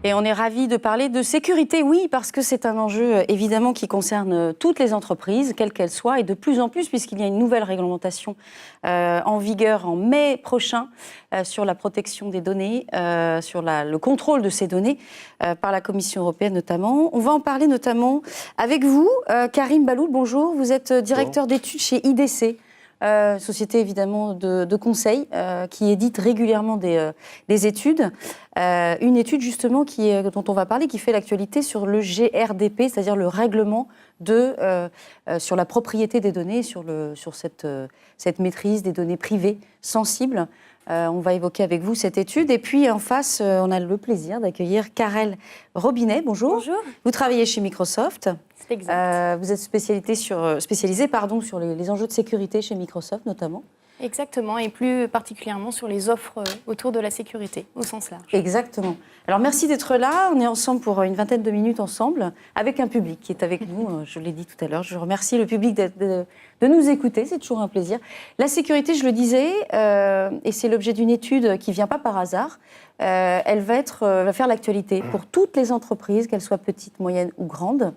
Et on est ravis de parler de sécurité, oui, parce que c'est un enjeu évidemment qui concerne toutes les entreprises, quelles qu'elles soient, et de plus en plus, puisqu'il y a une nouvelle réglementation en vigueur en mai prochain sur la protection des données, sur le contrôle de ces données par la Commission européenne notamment. On va en parler notamment avec vous, Karim Baloul, bonjour. Vous êtes directeur d'études chez IDC. Société évidemment de conseil qui édite régulièrement des études. Une étude justement dont on va parler, qui fait l'actualité sur le GRDP, c'est-à-dire le règlement sur la propriété des données, sur cette maîtrise des données privées sensibles. On va évoquer avec vous cette étude. Et puis en face, on a le plaisir d'accueillir Karel Robinet. Bonjour. Bonjour. Vous travaillez chez Microsoft. C'est exact. Vous êtes spécialisé sur les enjeux de sécurité chez Microsoft notamment. Exactement, et plus particulièrement sur les offres autour de la sécurité, au sens large. Exactement. Alors merci d'être là. On est ensemble pour une vingtaine de minutes ensemble, avec un public qui est avec nous. Je l'ai dit tout à l'heure. Je remercie le public de nous écouter. C'est toujours un plaisir. La sécurité, je le disais, et c'est l'objet d'une étude qui ne vient pas par hasard. Elle va faire l'actualité pour toutes les entreprises, qu'elles soient petites, moyennes ou grandes.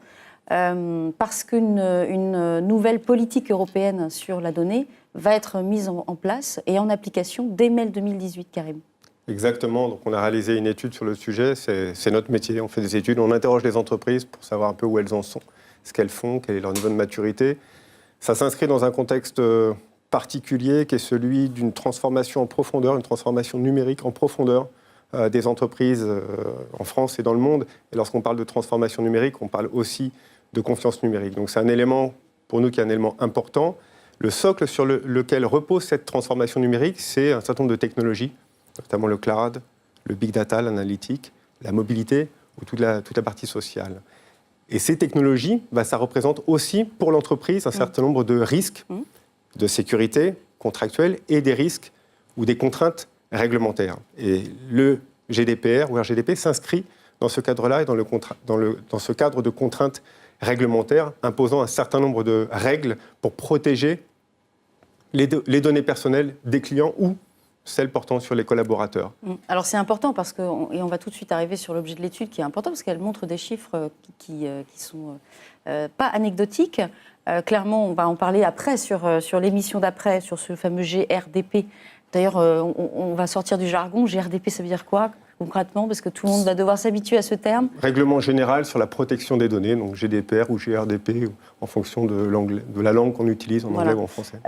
Parce qu'une nouvelle politique européenne sur la donnée va être mise en place et en application dès mai 2018, Karim. Exactement. Donc on a réalisé une étude sur le sujet. C'est notre métier. On fait des études, on interroge les entreprises pour savoir un peu où elles en sont, ce qu'elles font, quel est leur niveau de maturité. Ça s'inscrit dans un contexte particulier qui est celui d'une transformation en profondeur, une transformation numérique en profondeur des entreprises en France et dans le monde. Et lorsqu'on parle de transformation numérique, on parle aussi de confiance numérique. Donc c'est un élément, pour nous, qui est un élément important. Le socle sur lequel repose cette transformation numérique, c'est un certain nombre de technologies, notamment le cloud, le big data, l'analytique, la mobilité ou toute la partie sociale. Et ces technologies, ça représente aussi pour l'entreprise un certain nombre de risques de sécurité contractuelle et des risques ou des contraintes réglementaires. Et le GDPR ou RGDP s'inscrit dans ce cadre-là et dans ce cadre de contraintes réglementaires imposant un certain nombre de règles pour protéger les données personnelles des clients ou celles portant sur les collaborateurs. Alors c'est important parce et on va tout de suite arriver sur l'objet de l'étude qui est important parce qu'elle montre des chiffres qui sont pas anecdotiques. Clairement, on va en parler après sur l'émission d'après, sur ce fameux GRDP. D'ailleurs, on va sortir du jargon. GRDP, ça veut dire quoi concrètement, parce que tout le monde va devoir s'habituer à ce terme. Règlement général sur la protection des données, donc GDPR ou GRDP, en fonction de la langue qu'on utilise en anglais ou en français.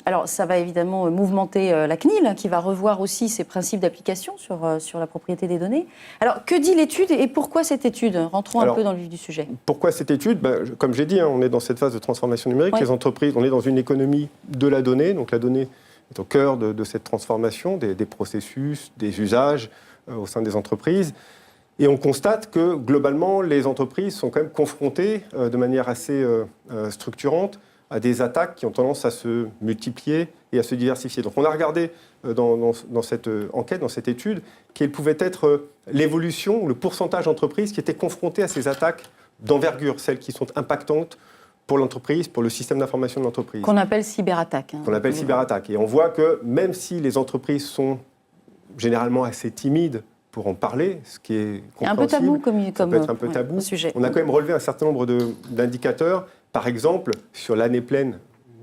Alors, ça va évidemment mouvementer la CNIL, qui va revoir aussi ses principes d'application sur la propriété des données. Alors, que dit l'étude et pourquoi cette étude? Rentrons un peu dans le vif du sujet. Pourquoi cette étude? Comme j'ai dit, on est dans cette phase de transformation numérique. Oui. Les entreprises, on est dans une économie de la donnée, donc la donnée est au cœur de cette transformation, des processus, des usages au sein des entreprises. Et on constate que, globalement, les entreprises sont quand même confrontées de manière assez structurante à des attaques qui ont tendance à se multiplier et à se diversifier. Donc on a regardé dans cette enquête, dans cette étude, quelle pouvait être l'évolution, le pourcentage d'entreprises qui étaient confrontées à ces attaques d'envergure, celles qui sont impactantes pour l'entreprise, pour le système d'information de l'entreprise. Qu'on appelle cyberattaque. Qu'on appelle cyberattaque. Et on voit que même si les entreprises sont généralement assez timides pour en parler, ce qui est compréhensible, un peu tabou ça peut être un peu tabou, sujet. On a quand même relevé un certain nombre d'indicateurs. Par exemple, sur l'année pleine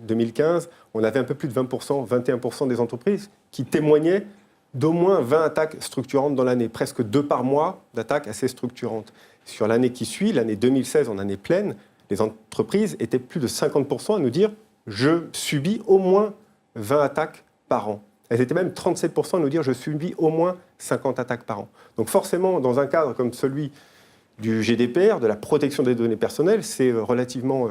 2015, on avait un peu plus de 20%, 21% des entreprises qui témoignaient d'au moins 20 attaques structurantes dans l'année, presque 2 par mois d'attaques assez structurantes. Sur l'année qui suit, l'année 2016, en année pleine, les entreprises étaient plus de 50% à nous dire « je subis au moins 20 attaques par an ». Elles étaient même 37% à nous dire « je subis au moins 50 attaques par an ». Donc forcément, dans un cadre comme celui du GDPR, de la protection des données personnelles, c'est relativement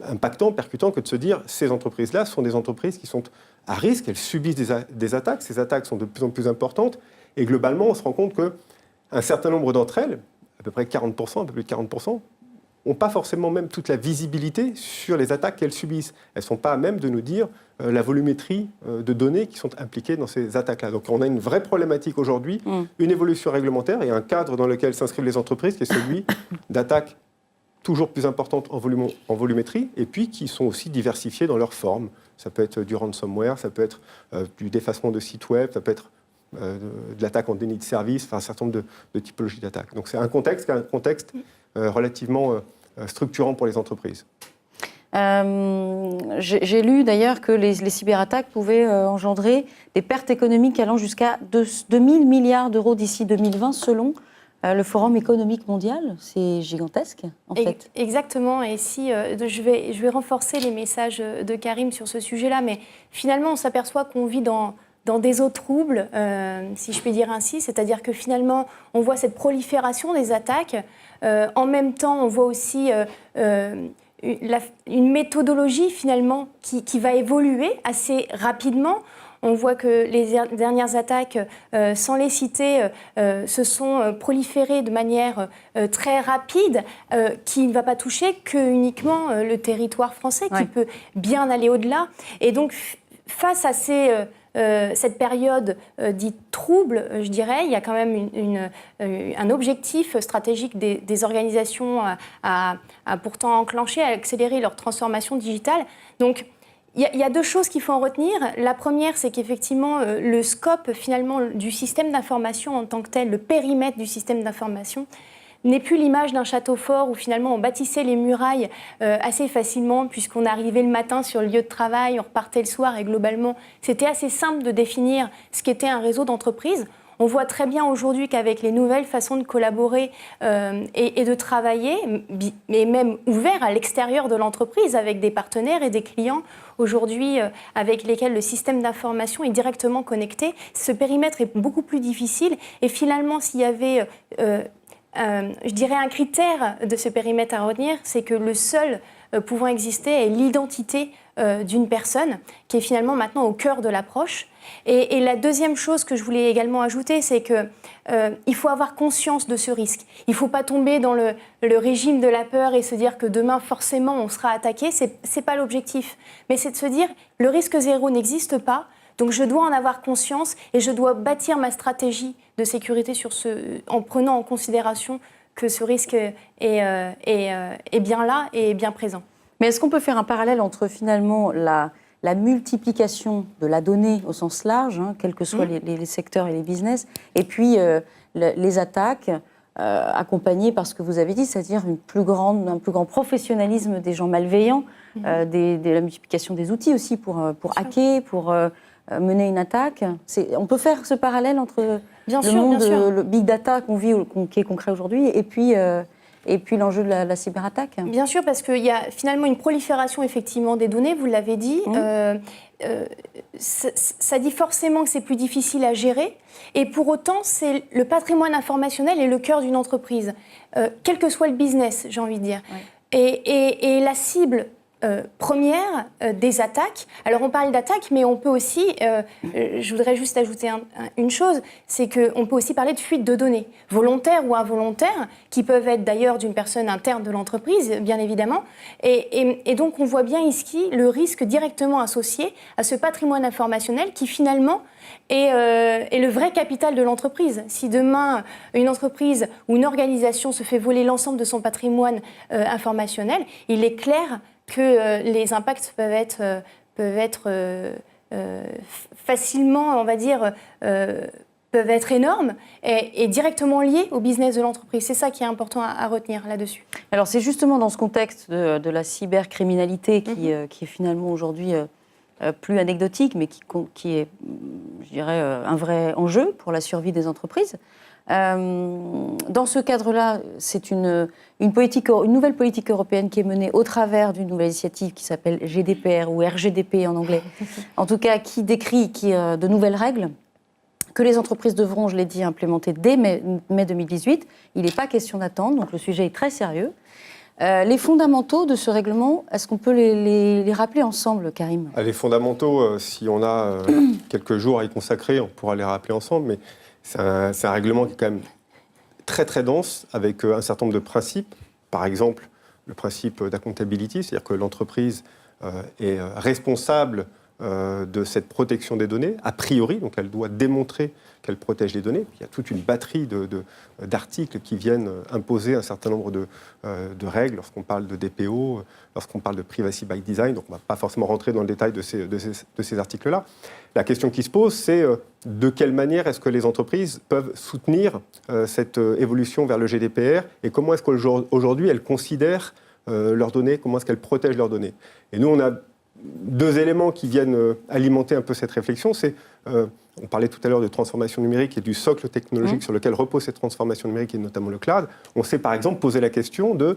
impactant, percutant que de se dire « ces entreprises-là sont des entreprises qui sont à risque, elles subissent des attaques, ces attaques sont de plus en plus importantes ». Et globalement, on se rend compte qu'un certain nombre d'entre elles, à peu près 40%, un peu plus de 40%, n'ont pas forcément même toute la visibilité sur les attaques qu'elles subissent. Elles ne sont pas à même de nous dire la volumétrie de données qui sont impliquées dans ces attaques-là. Donc on a une vraie problématique aujourd'hui, une évolution réglementaire et un cadre dans lequel s'inscrivent les entreprises qui est celui d'attaques toujours plus importantes en volumétrie et puis qui sont aussi diversifiées dans leur forme. Ça peut être du ransomware, ça peut être du défacement de sites web, ça peut être de l'attaque en déni de service, enfin un certain nombre de typologies d'attaques. Donc c'est un contexte relativement structurant pour les entreprises. J'ai lu d'ailleurs que les cyberattaques pouvaient engendrer des pertes économiques allant jusqu'à 2 000 milliards d'euros d'ici 2020 selon le Forum économique mondial. C'est gigantesque en fait. Exactement, et si je vais renforcer les messages de Karim sur ce sujet-là, mais finalement on s'aperçoit qu'on vit dans des eaux troubles, si je puis dire ainsi, c'est-à-dire que finalement on voit cette prolifération des attaques, en même temps on voit aussi une méthodologie finalement qui va évoluer assez rapidement. On voit que les dernières attaques, sans les citer, se sont proliférées de manière très rapide, qui ne va pas toucher qu'uniquement le territoire français, qui peut bien aller au-delà. Et donc, face à cette période dite trouble, je dirais, il y a quand même un objectif stratégique des organisations à pourtant enclencher, à accélérer leur transformation digitale. Donc, il y a deux choses qu'il faut en retenir. La première, c'est qu'effectivement, le scope finalement du système d'information en tant que tel, le périmètre du système d'information, n'est plus l'image d'un château fort où finalement on bâtissait les murailles assez facilement puisqu'on arrivait le matin sur le lieu de travail, on repartait le soir et globalement c'était assez simple de définir ce qu'était un réseau d'entreprise. On voit très bien aujourd'hui qu'avec les nouvelles façons de collaborer et de travailler, mais même ouvert à l'extérieur de l'entreprise avec des partenaires et des clients aujourd'hui avec lesquels le système d'information est directement connecté, ce périmètre est beaucoup plus difficile et finalement s'il y avait je dirais un critère de ce périmètre à retenir, c'est que le seul pouvant exister est l'identité d'une personne qui est finalement maintenant au cœur de l'approche. Et la deuxième chose que je voulais également ajouter, c'est qu'il faut avoir conscience de ce risque. Il ne faut pas tomber dans le régime de la peur et se dire que demain, forcément, on sera attaqué. Ce n'est pas l'objectif. Mais c'est de se dire, le risque zéro n'existe pas. Donc je dois en avoir conscience et je dois bâtir ma stratégie de sécurité en prenant en considération que ce risque est bien là et est bien présent. Mais est-ce qu'on peut faire un parallèle entre finalement la multiplication de la donnée au sens large, quels que soient les secteurs et les business, et puis les attaques accompagnées par ce que vous avez dit, c'est-à-dire un plus grand professionnalisme des gens malveillants, de la multiplication des outils aussi pour hacker, pour mener une attaque. On peut faire ce parallèle entre le big data qu'on vit, qui est concret aujourd'hui, et puis l'enjeu de la cyberattaque. Bien sûr, parce qu'il y a finalement une prolifération effectivement des données, vous l'avez dit. Ça dit forcément que c'est plus difficile à gérer. Et pour autant, c'est le patrimoine informationnel est le cœur d'une entreprise, quel que soit le business, j'ai envie de dire. Ouais. Et la cible première des attaques. Alors on parle d'attaques, mais on peut aussi, je voudrais juste ajouter une chose, c'est qu'on peut aussi parler de fuite de données, volontaires ou involontaires, qui peuvent être d'ailleurs d'une personne interne de l'entreprise, bien évidemment. Et donc on voit bien ici le risque directement associé à ce patrimoine informationnel qui finalement est le vrai capital de l'entreprise. Si demain une entreprise ou une organisation se fait voler l'ensemble de son patrimoine informationnel, il est clair que les impacts peuvent être facilement, on va dire, peuvent être énormes et directement liés au business de l'entreprise. C'est ça qui est important à retenir là-dessus. Alors c'est justement dans ce contexte de la cybercriminalité qui est finalement aujourd'hui plus anecdotique, mais qui est, je dirais, un vrai enjeu pour la survie des entreprises. Dans ce cadre-là, c'est une nouvelle politique européenne qui est menée au travers d'une nouvelle initiative qui s'appelle GDPR ou RGDP en anglais, en tout cas qui décrit de nouvelles règles que les entreprises devront, je l'ai dit, implémenter dès mai 2018. Il n'est pas question d'attendre, donc le sujet est très sérieux. Les fondamentaux de ce règlement, est-ce qu'on peut les rappeler ensemble, Karim ? Les fondamentaux, si on a quelques jours à y consacrer, on pourra les rappeler ensemble, mais c'est un règlement qui est quand même très très dense, avec un certain nombre de principes. Par exemple, le principe d'accountability, c'est-à-dire que l'entreprise est responsable de cette protection des données, a priori, donc elle doit démontrer qu'elle protège les données. Il y a toute une batterie d'articles qui viennent imposer un certain nombre de règles lorsqu'on parle de DPO, lorsqu'on parle de privacy by design, donc on ne va pas forcément rentrer dans le détail de ces articles-là. La question qui se pose, c'est de quelle manière est-ce que les entreprises peuvent soutenir cette évolution vers le GDPR et comment est-ce qu'aujourd'hui elles considèrent leurs données, comment est-ce qu'elles protègent leurs données. Et nous, on a deux éléments qui viennent alimenter un peu cette réflexion. C'est, on parlait tout à l'heure de transformation numérique et du socle technologique sur lequel repose cette transformation numérique et notamment le cloud. On s'est par exemple posé la question de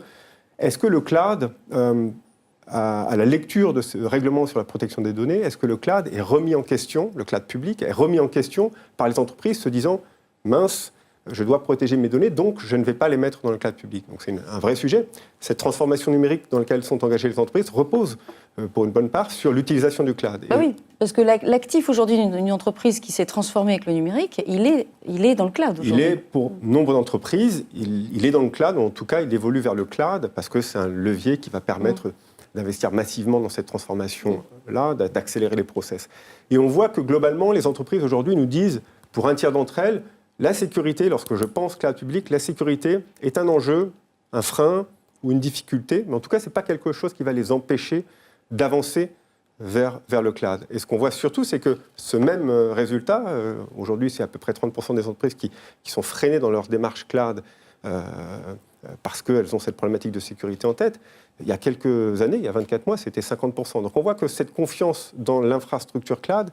est-ce que le cloud, à la lecture de ce règlement sur la protection des données, est-ce que le cloud est remis en question, le cloud public est remis en question par les entreprises se disant mince, je dois protéger mes données, donc je ne vais pas les mettre dans le cloud public. Donc c'est un vrai sujet. Cette transformation numérique dans laquelle sont engagées les entreprises repose, pour une bonne part, sur l'utilisation du cloud. Ah oui, parce que l'actif aujourd'hui d'une entreprise qui s'est transformée avec le numérique, il est dans le cloud aujourd'hui. Il est, pour nombre d'entreprises, il est dans le cloud, ou en tout cas, il évolue vers le cloud, parce que c'est un levier qui va permettre d'investir massivement dans cette transformation-là, d'accélérer les process. Et on voit que globalement, les entreprises aujourd'hui nous disent, pour un tiers d'entre elles, la sécurité, lorsque je pense cloud public, la sécurité est un enjeu, un frein ou une difficulté, mais en tout cas, ce n'est pas quelque chose qui va les empêcher d'avancer vers le cloud. Et ce qu'on voit surtout, c'est que ce même résultat, aujourd'hui, c'est à peu près 30% des entreprises qui sont freinées dans leur démarche cloud parce qu'elles ont cette problématique de sécurité en tête. Il y a quelques années, il y a 24 mois, c'était 50%. Donc on voit que cette confiance dans l'infrastructure cloud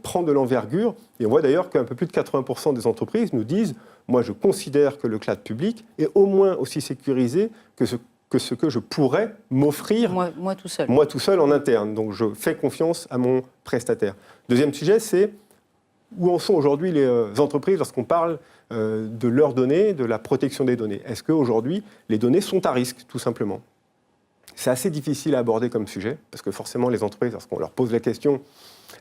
prend de l'envergure. Et on voit d'ailleurs qu'un peu plus de 80% des entreprises nous disent « Moi, je considère que le cloud public est au moins aussi sécurisé que ce que je pourrais m'offrir moi tout seul. Moi tout seul en interne. Donc je fais confiance à mon prestataire. » Deuxième sujet, c'est où en sont aujourd'hui les entreprises lorsqu'on parle de leurs données, de la protection des données. Est-ce qu'aujourd'hui, les données sont à risque, tout simplement ? C'est assez difficile à aborder comme sujet, parce que forcément, les entreprises, lorsqu'on leur pose la question,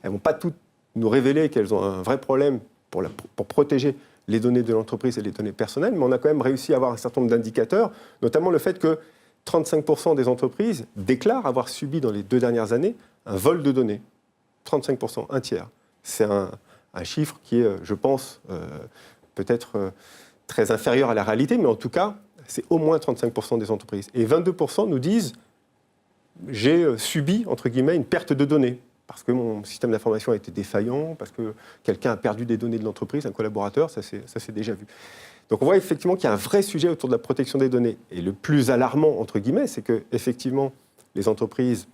elles ne vont pas toutes nous révéler qu'elles ont un vrai problème pour protéger les données de l'entreprise et les données personnelles, mais on a quand même réussi à avoir un certain nombre d'indicateurs, notamment le fait que 35% des entreprises déclarent avoir subi dans les 2 dernières années un vol de données. 35%, un tiers. C'est un chiffre qui est, je pense, peut-être très inférieur à la réalité, mais en tout cas, c'est au moins 35% des entreprises. Et 22% nous disent « j'ai subi, entre guillemets, une perte de données, parce que mon système d'information a été défaillant, parce que quelqu'un a perdu des données de l'entreprise, un collaborateur, ça s'est déjà vu. » Donc on voit effectivement qu'il y a un vrai sujet autour de la protection des données. Et le plus alarmant, entre guillemets, c'est qu'effectivement, les entreprises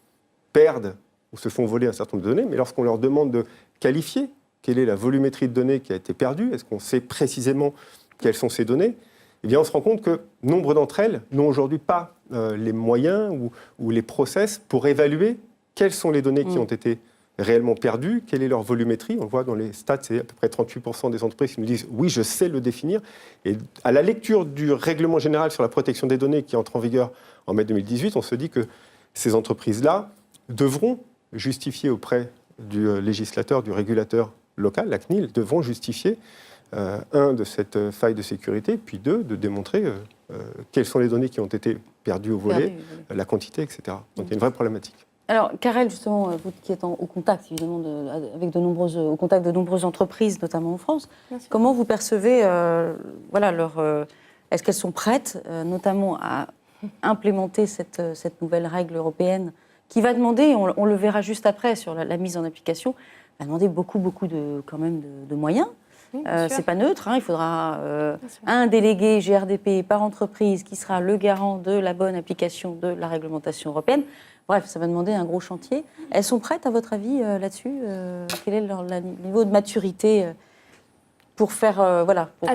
perdent ou se font voler un certain nombre de données, mais lorsqu'on leur demande de qualifier quelle est la volumétrie de données qui a été perdue, est-ce qu'on sait précisément quelles sont ces données, eh bien on se rend compte que nombre d'entre elles n'ont aujourd'hui pas les moyens ou les process pour évaluer quelles sont les données qui ont été réellement perdues, quelle est leur volumétrie. On le voit dans les stats, c'est à peu près 38% des entreprises qui nous disent « oui, je sais le définir ». Et à la lecture du règlement général sur la protection des données qui entre en vigueur en mai 2018, on se dit que ces entreprises-là devront justifier auprès du législateur, du régulateur local, la CNIL, devront justifier de cette faille de sécurité, puis de démontrer quelles sont les données qui ont été perdues ou volées, la quantité, etc. Donc il y a une vraie problématique. Alors, Karel, justement, vous qui êtes au contact, évidemment, au contact de nombreuses entreprises, notamment en France, comment vous percevez, est-ce qu'elles sont prêtes, notamment à implémenter cette nouvelle règle européenne qui va demander, on le verra juste après sur la mise en application, va demander beaucoup de moyens. C'est pas neutre, il faudra un délégué GRDP par entreprise qui sera le garant de la bonne application de la réglementation européenne. Bref, ça va demander un gros chantier. Elles sont prêtes, à votre avis, là-dessus Quel est leur niveau de maturité pour faire, pour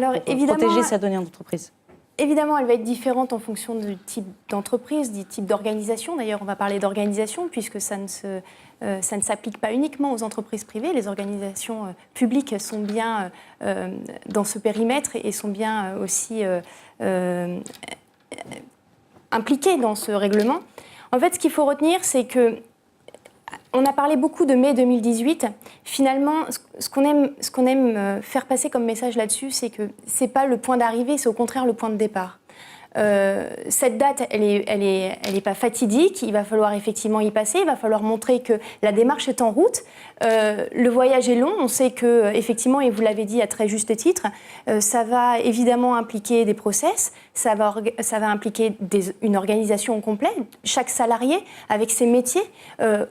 protéger sa donnée en entreprise? Évidemment, elle va être différente en fonction du type d'entreprise, du type d'organisation. D'ailleurs, on va parler d'organisation puisque ça ne s'applique pas uniquement aux entreprises privées. Les organisations publiques sont bien dans ce périmètre et sont bien aussi impliquées dans ce règlement. En fait, ce qu'il faut retenir, c'est que on a parlé beaucoup de mai 2018. Finalement, ce qu'on aime faire passer comme message là-dessus, c'est que ce n'est pas le point d'arrivée, c'est au contraire le point de départ. cette date, elle est pas fatidique. Il va falloir effectivement y passer. Il va falloir montrer que la démarche est en route. Le voyage est long. On sait que effectivement, et vous l'avez dit à très juste titre, ça va évidemment impliquer des process. Ça va impliquer une organisation complète. Chaque salarié, avec ses métiers,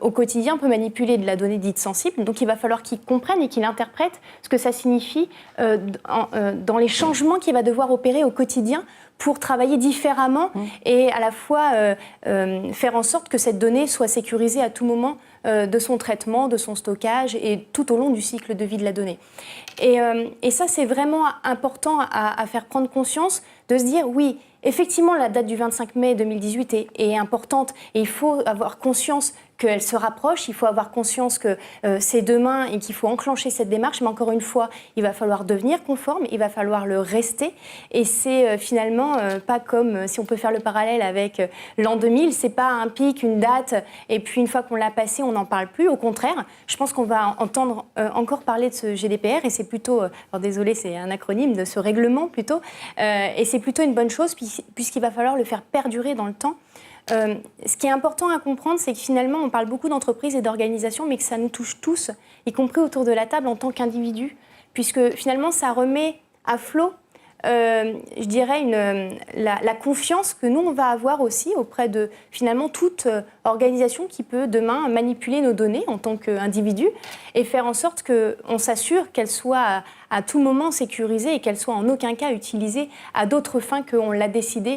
au quotidien, peut manipuler de la donnée dite sensible. Donc, il va falloir qu'il comprenne et qu'il interprète ce que ça signifie dans les changements qu'il va devoir opérer au quotidien pour travailler différemment et à la fois faire en sorte que cette donnée soit sécurisée à tout moment de son traitement, de son stockage et tout au long du cycle de vie de la donnée. Et ça, c'est vraiment important à faire prendre conscience, de se dire, oui, effectivement, la date du 25 mai 2018 est importante et il faut avoir conscience qu'elle se rapproche, il faut avoir conscience que c'est demain et qu'il faut enclencher cette démarche, mais encore une fois, il va falloir devenir conforme, il va falloir le rester, et c'est finalement pas comme, si on peut faire le parallèle avec l'an 2000, c'est pas un pic, une date, et puis une fois qu'on l'a passé, on n'en parle plus. Au contraire, je pense qu'on va entendre encore parler de ce GDPR, et c'est plutôt, alors désolé, c'est un acronyme, de ce règlement plutôt, et c'est plutôt une bonne chose, puisqu'il va falloir le faire perdurer dans le temps. Ce qui est important à comprendre, c'est que finalement, on parle beaucoup d'entreprises et d'organisations, mais que ça nous touche tous, y compris autour de la table en tant qu'individus, puisque finalement, ça remet à flot, je dirais, la confiance que nous, on va avoir aussi auprès de, finalement, toute organisation qui peut demain manipuler nos données en tant qu'individu et faire en sorte qu'on s'assure qu'elles soient à tout moment sécurisées et qu'elles soient en aucun cas utilisées à d'autres fins qu'on l'a décidé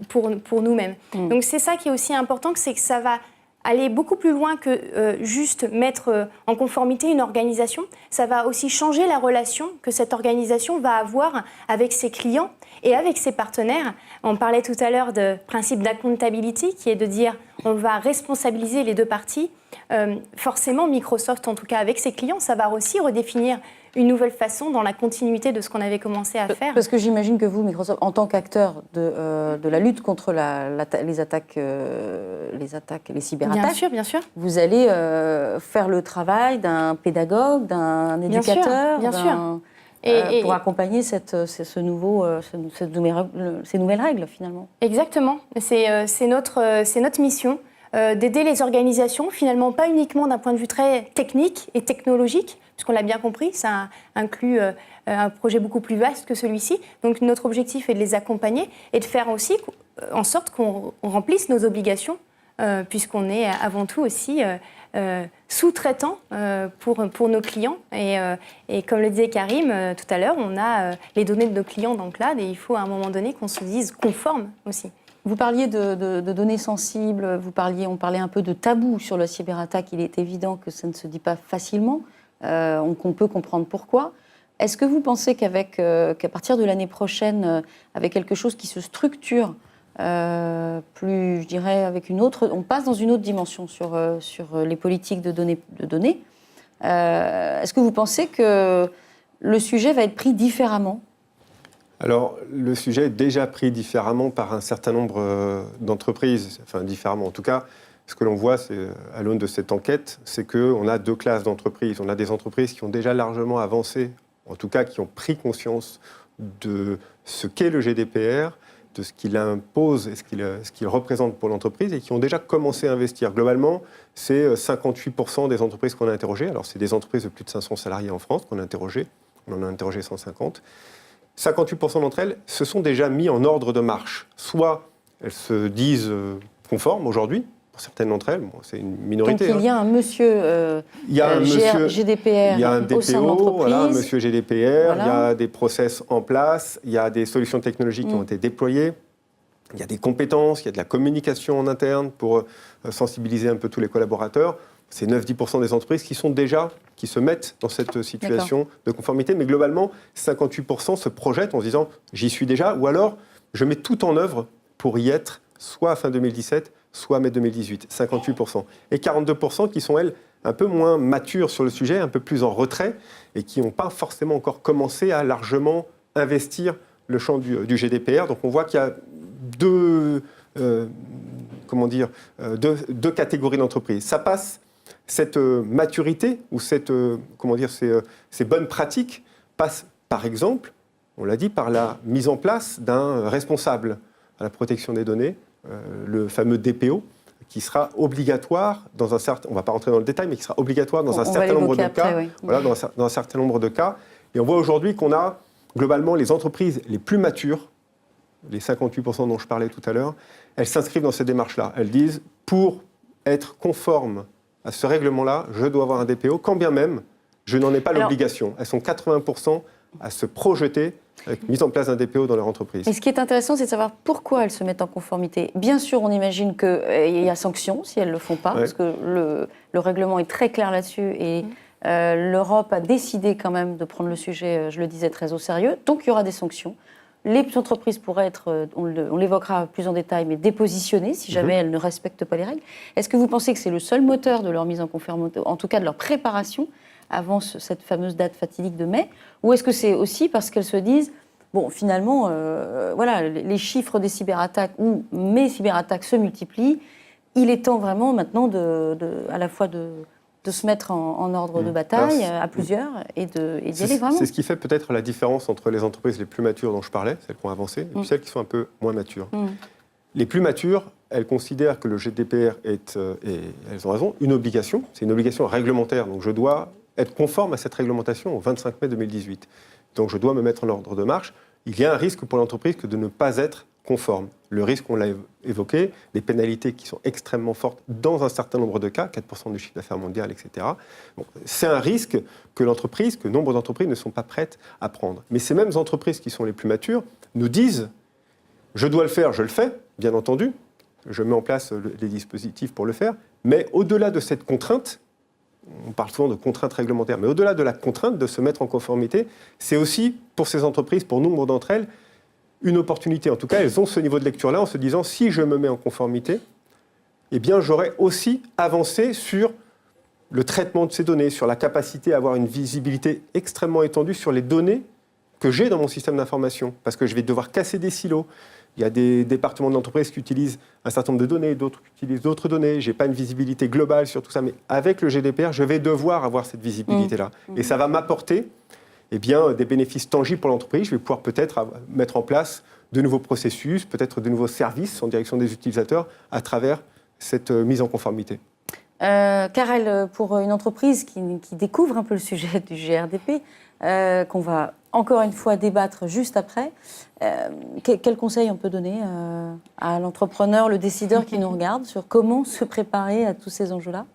pour nous-mêmes. Donc c'est ça qui est aussi important, c'est que ça va aller beaucoup plus loin que juste mettre en conformité une organisation. Ça va aussi changer la relation que cette organisation va avoir avec ses clients et avec ses partenaires. On parlait tout à l'heure de principe d'accountability, qui est de dire on va responsabiliser les deux parties. Forcément, Microsoft, en tout cas avec ses clients, ça va aussi redéfinir une nouvelle façon dans la continuité de ce qu'on avait commencé à faire. Parce que j'imagine que vous, Microsoft, en tant qu'acteur de la lutte contre les attaques, les cyberattaques, bien sûr. vous allez faire le travail d'un pédagogue, d'un éducateur, bien sûr. Pour accompagner ces nouvelles règles, finalement. Exactement. C'est notre mission. D'aider les organisations, finalement pas uniquement d'un point de vue très technique et technologique, puisqu'on l'a bien compris, ça inclut un projet beaucoup plus vaste que celui-ci. Donc notre objectif est de les accompagner et de faire aussi en sorte qu'on remplisse nos obligations, puisqu'on est avant tout aussi sous-traitant pour nos clients. Et comme le disait Karim tout à l'heure, on a les données de nos clients dans le cloud et il faut à un moment donné qu'on se dise conforme aussi. Vous parliez de données sensibles, on parlait un peu de tabou sur la cyberattaque. Il est évident que ça ne se dit pas facilement, qu'on peut comprendre pourquoi. Est-ce que vous pensez qu'à partir de l'année prochaine, avec quelque chose qui se structure plus, je dirais, avec on passe dans une autre dimension sur les politiques de données, est-ce que vous pensez que le sujet va être pris différemment ? Alors, le sujet est déjà pris différemment par un certain nombre d'entreprises, enfin différemment. En tout cas, ce que l'on voit, à l'aune de cette enquête, c'est qu'on a deux classes d'entreprises. On a des entreprises qui ont déjà largement avancé, en tout cas qui ont pris conscience de ce qu'est le GDPR, de ce qu'il impose et ce qu'il représente pour l'entreprise, et qui ont déjà commencé à investir. Globalement, c'est 58% des entreprises qu'on a interrogées. Alors, c'est des entreprises de plus de 500 salariés en France qu'on a interrogées. On en a interrogé 150. 58% d'entre elles se sont déjà mis en ordre de marche. Soit elles se disent conformes aujourd'hui, pour certaines d'entre elles, c'est une minorité. Donc il y a un monsieur, GDPR, il y a un DPO, au sein de l'entreprise. Voilà, un monsieur GDPR, il y a des process en place, il y a des solutions technologiques qui ont été déployées, il y a des compétences, il y a de la communication en interne pour sensibiliser un peu tous les collaborateurs. C'est 9-10% des entreprises qui se mettent dans cette situation de conformité. Mais globalement, 58% se projettent en se disant « j'y suis déjà » ou alors « je mets tout en œuvre pour y être, soit à fin 2017, soit à mai 2018 ». 58%. Et 42% qui sont, elles, un peu moins matures sur le sujet, un peu plus en retrait et qui n'ont pas forcément encore commencé à largement investir le champ du GDPR. Donc on voit qu'il y a deux catégories d'entreprises. Ça passe... Cette maturité ou ces bonnes pratiques passent, par exemple, on l'a dit, par la mise en place d'un responsable à la protection des données, le fameux DPO, qui sera obligatoire dans un certain, on ne va pas rentrer dans le détail, mais qui sera obligatoire dans un certain nombre de cas. Oui. Voilà, dans un certain nombre de cas. Et on voit aujourd'hui qu'on a globalement les entreprises les plus matures, les 58% dont je parlais tout à l'heure, elles s'inscrivent dans ces démarches-là. Elles disent, pour être conforme à ce règlement-là, je dois avoir un DPO, quand bien même je n'en ai pas l'obligation. Elles sont 80% à se projeter avec mise en place d'un DPO dans leur entreprise. Et ce qui est intéressant, c'est de savoir pourquoi elles se mettent en conformité. Bien sûr, on imagine qu'il y a sanction si elles ne le font pas, parce que le règlement est très clair là-dessus et l'Europe a décidé quand même de prendre le sujet, je le disais, très au sérieux. Donc il y aura des sanctions. Les entreprises pourraient être, on l'évoquera plus en détail, mais dépositionnées si jamais elles ne respectent pas les règles. Est-ce que vous pensez que c'est le seul moteur de leur mise en conformité, en tout cas de leur préparation avant cette fameuse date fatidique de mai, ou est-ce que c'est aussi parce qu'elles se disent, bon, finalement, voilà, les chiffres des cyberattaques ou mes cyberattaques se multiplient, il est temps vraiment maintenant à la fois de se mettre en ordre de bataille à plusieurs et d'y aller vraiment. C'est ce qui fait peut-être la différence entre les entreprises les plus matures dont je parlais, celles qui ont avancé, et puis celles qui sont un peu moins matures. Les plus matures, elles considèrent que le GDPR est, et elles ont raison, une obligation. C'est une obligation réglementaire, donc je dois être conforme à cette réglementation au 25 mai 2018. Donc je dois me mettre en ordre de marche. Il y a un risque pour l'entreprise que de ne pas être conforme. Le risque, on l'a évoqué, des pénalités qui sont extrêmement fortes dans un certain nombre de cas, 4% du chiffre d'affaires mondial, etc. Bon, c'est un risque que nombre d'entreprises ne sont pas prêtes à prendre. Mais ces mêmes entreprises qui sont les plus matures nous disent « je dois le faire, je le fais, bien entendu, je mets en place les dispositifs pour le faire, mais au-delà de cette contrainte, on parle souvent de contraintes réglementaires, mais au-delà de la contrainte de se mettre en conformité, c'est aussi pour ces entreprises, pour nombre d'entre elles, une opportunité. En tout cas, elles ont ce niveau de lecture-là en se disant, si je me mets en conformité, eh bien, j'aurai aussi avancé sur le traitement de ces données, sur la capacité à avoir une visibilité extrêmement étendue sur les données que j'ai dans mon système d'information, parce que je vais devoir casser des silos. Il y a des départements d'entreprise qui utilisent un certain nombre de données, d'autres qui utilisent d'autres données. Je n'ai pas une visibilité globale sur tout ça, mais avec le GDPR, je vais devoir avoir cette visibilité-là. Et ça va m'apporter des bénéfices tangibles pour l'entreprise. Je vais pouvoir peut-être mettre en place de nouveaux processus, peut-être de nouveaux services en direction des utilisateurs à travers cette mise en conformité. Karel, pour une entreprise qui découvre un peu le sujet du GRDP, qu'on va encore une fois débattre juste après, quel conseil on peut donner à l'entrepreneur, le décideur qui nous regarde sur comment se préparer à tous ces enjeux-là ?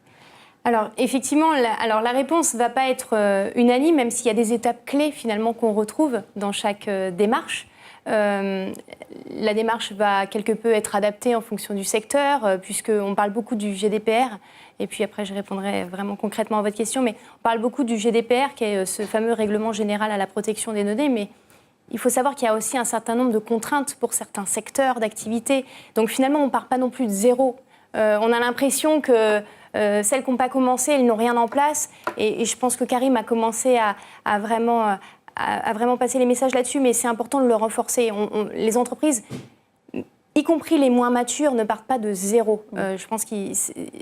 Alors, effectivement, la réponse ne va pas être unanime, même s'il y a des étapes clés, finalement, qu'on retrouve dans chaque démarche. La démarche va quelque peu être adaptée en fonction du secteur, puisqu'on parle beaucoup du GDPR, et puis après je répondrai vraiment concrètement à votre question, mais on parle beaucoup du GDPR, qui est ce fameux règlement général à la protection des données, mais il faut savoir qu'il y a aussi un certain nombre de contraintes pour certains secteurs d'activité. Donc finalement, on ne part pas non plus de zéro. On a l'impression que celles qui n'ont pas commencé, elles n'ont rien en place, et je pense que Karim a commencé à vraiment passer les messages là-dessus, mais c'est important de le renforcer. Les entreprises, y compris les moins matures, ne partent pas de zéro. Je pense que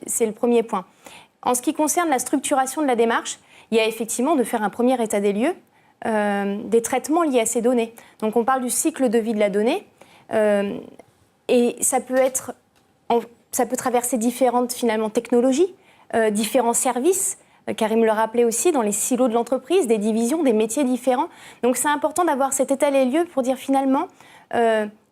c'est le premier point. En ce qui concerne la structuration de la démarche, il y a effectivement de faire un premier état des lieux des traitements liés à ces données. Donc on parle du cycle de vie de la donnée, et ça peut traverser différentes finalement technologies, différents services. Karim le rappelait aussi, dans les silos de l'entreprise, des divisions, des métiers différents. Donc c'est important d'avoir cet état des lieux pour dire finalement,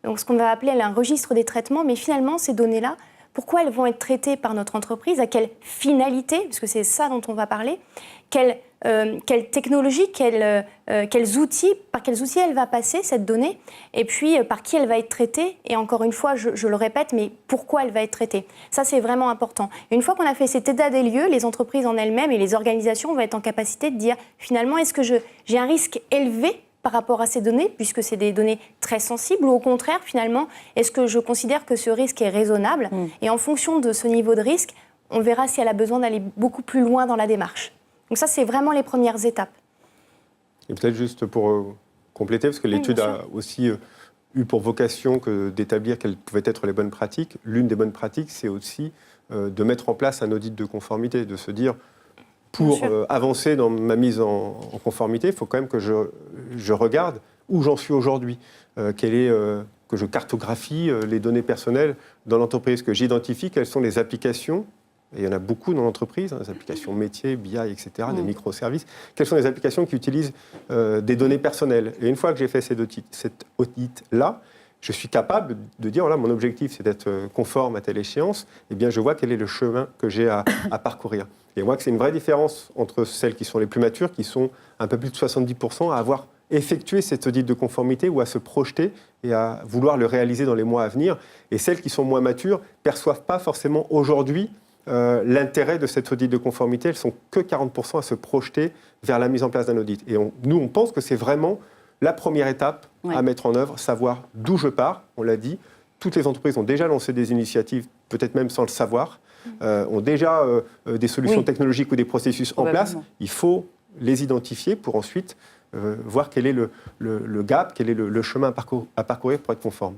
donc ce qu'on va appeler un registre des traitements, mais finalement ces données-là, pourquoi elles vont être traitées par notre entreprise, à quelle finalité, parce que c'est ça dont on va parler, quelle technologie, quels outils, par quels outils elle va passer cette donnée, et puis par qui elle va être traitée, et encore une fois, je le répète, mais pourquoi elle va être traitée. Ça, c'est vraiment important. Et une fois qu'on a fait cet état des lieux, les entreprises en elles-mêmes et les organisations vont être en capacité de dire, finalement, est-ce que j'ai un risque élevé par rapport à ces données, puisque c'est des données très sensibles, ou au contraire, finalement, est-ce que je considère que ce risque est raisonnable ? Et en fonction de ce niveau de risque, on verra si elle a besoin d'aller beaucoup plus loin dans la démarche. Donc ça, c'est vraiment les premières étapes. Et peut-être juste pour compléter, parce que l'étude a aussi eu pour vocation d'établir quelles pouvaient être les bonnes pratiques. L'une des bonnes pratiques, c'est aussi de mettre en place un audit de conformité, de se dire, pour avancer dans ma mise en conformité, il faut quand même que je regarde où j'en suis aujourd'hui, que que je cartographie les données personnelles dans l'entreprise, que j'identifie quelles sont les applications, et il y en a beaucoup dans l'entreprise, des applications métiers, BI, etc., des microservices, quelles sont les applications qui utilisent des données personnelles. Et une fois que j'ai fait cet audit-là, je suis capable de dire, voilà, mon objectif, c'est d'être conforme à telle échéance, eh bien, je vois quel est le chemin que j'ai à parcourir. Et on voit que c'est une vraie différence entre celles qui sont les plus matures, qui sont un peu plus de 70% à avoir effectué cet audit de conformité ou à se projeter et à vouloir le réaliser dans les mois à venir. Et celles qui sont moins matures ne perçoivent pas forcément aujourd'hui l'intérêt de cet audit de conformité. Elles sont que 40% à se projeter vers la mise en place d'un audit. Et nous, on pense que c'est vraiment la première étape à mettre en œuvre, savoir d'où je pars, on l'a dit. Toutes les entreprises ont déjà lancé des initiatives, peut-être même sans le savoir, ont déjà des solutions technologiques ou des processus en place. Il faut les identifier pour ensuite voir quel est le gap, quel est le chemin à parcourir pour être conforme.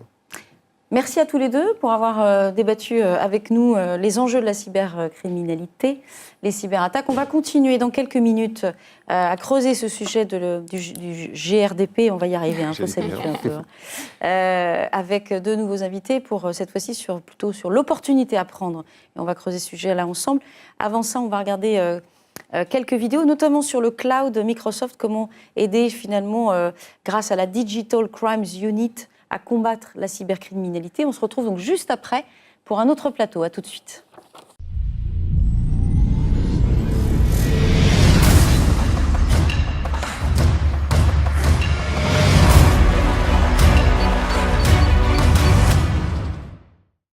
Merci à tous les deux pour avoir débattu avec nous les enjeux de la cybercriminalité, les cyberattaques. On va continuer dans quelques minutes à creuser ce sujet du GRDP. On va y arriver, il faut s'habituer un peu. Avec deux nouveaux invités pour cette fois-ci plutôt sur l'opportunité à prendre. Et on va creuser ce sujet-là ensemble. Avant ça, on va regarder quelques vidéos, notamment sur le cloud Microsoft, comment aider finalement, grâce à la Digital Crimes Unit, à combattre la cybercriminalité. On se retrouve donc juste après pour un autre plateau. À tout de suite.